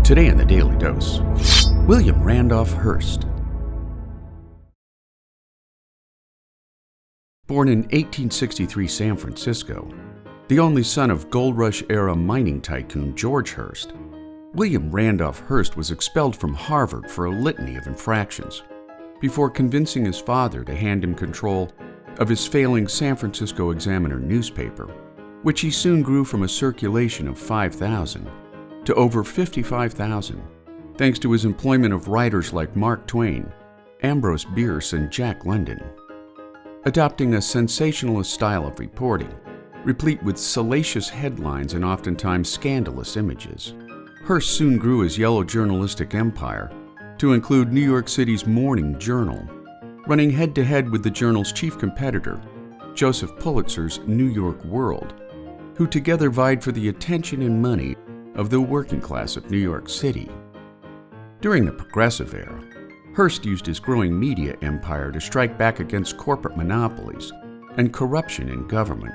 Today in the Daily Dose, William Randolph Hearst. Born in 1863 San Francisco, the only son of Gold Rush-era mining tycoon George Hearst, William Randolph Hearst was expelled from Harvard for a litany of infractions, before convincing his father to hand him control of his failing San Francisco Examiner newspaper, which he soon grew from a circulation of 5,000 to over 55,000, thanks to his employment of writers like Mark Twain, Ambrose, Bierce, and Jack London. Adopting a sensationalist style of reporting, replete with salacious headlines and oftentimes scandalous images, Hearst soon grew his yellow journalistic empire to include New York City's Morning Journal, running head-to-head with the journal's chief competitor, Joseph Pulitzer's New York World, who together vied for the attention and money of the working class of New York City. During the Progressive era, Hearst used his growing media empire to strike back against corporate monopolies and corruption in government,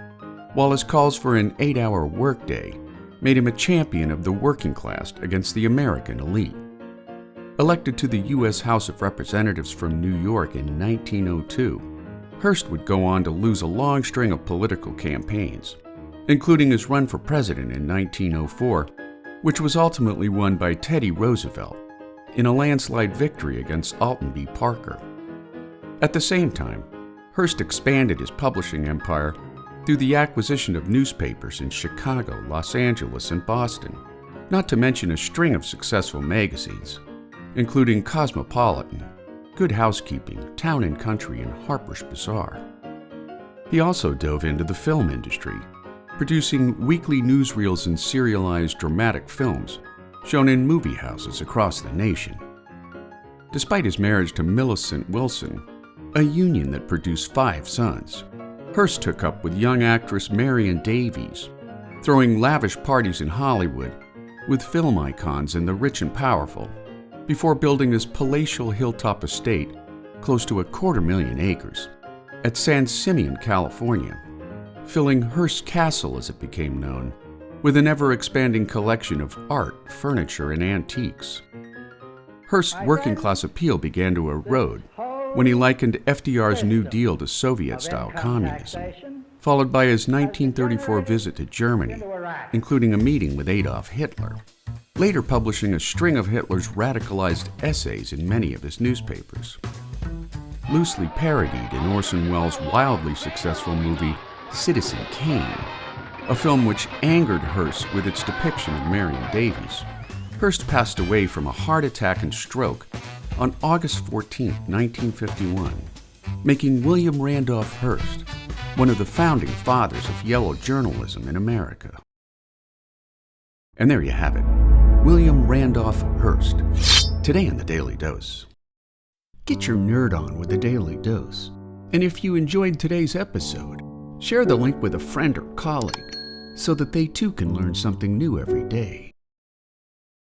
while his calls for an 8-hour workday made him a champion of the working class against the American elite. Elected to the U.S. House of Representatives from New York in 1902, Hearst would go on to lose a long string of political campaigns, including his run for president in 1904, which was ultimately won by Teddy Roosevelt in a landslide victory against Alton B. Parker. At the same time, Hearst expanded his publishing empire through the acquisition of newspapers in Chicago, Los Angeles, and Boston, not to mention a string of successful magazines, including Cosmopolitan, Good Housekeeping, Town and Country, and Harper's Bazaar. He also dove into the film industry, producing weekly newsreels and serialized dramatic films shown in movie houses across the nation. Despite his marriage to Millicent Wilson, a union that produced 5 sons, Hearst took up with young actress Marion Davies, throwing lavish parties in Hollywood with film icons and the rich and powerful, before building his palatial hilltop estate close to 250,000 acres at San Simeon, California, filling Hearst Castle, as it became known, with an ever-expanding collection of art, furniture, and antiques. Hearst's working-class appeal began to erode when he likened FDR's New Deal to Soviet-style communism, followed by his 1934 visit to Germany, including a meeting with Adolf Hitler, later publishing a string of Hitler's radicalized essays in many of his newspapers. Loosely parodied in Orson Welles' wildly successful movie Citizen Kane, a film which angered Hearst with its depiction of Marion Davies, Hearst passed away from a heart attack and stroke on August 14, 1951, making William Randolph Hearst one of the founding fathers of yellow journalism in America. And there you have it, William Randolph Hearst, today in the Daily Dose. Get your nerd on with the Daily Dose. And if you enjoyed today's episode, share the link with a friend or colleague so that they too can learn something new every day.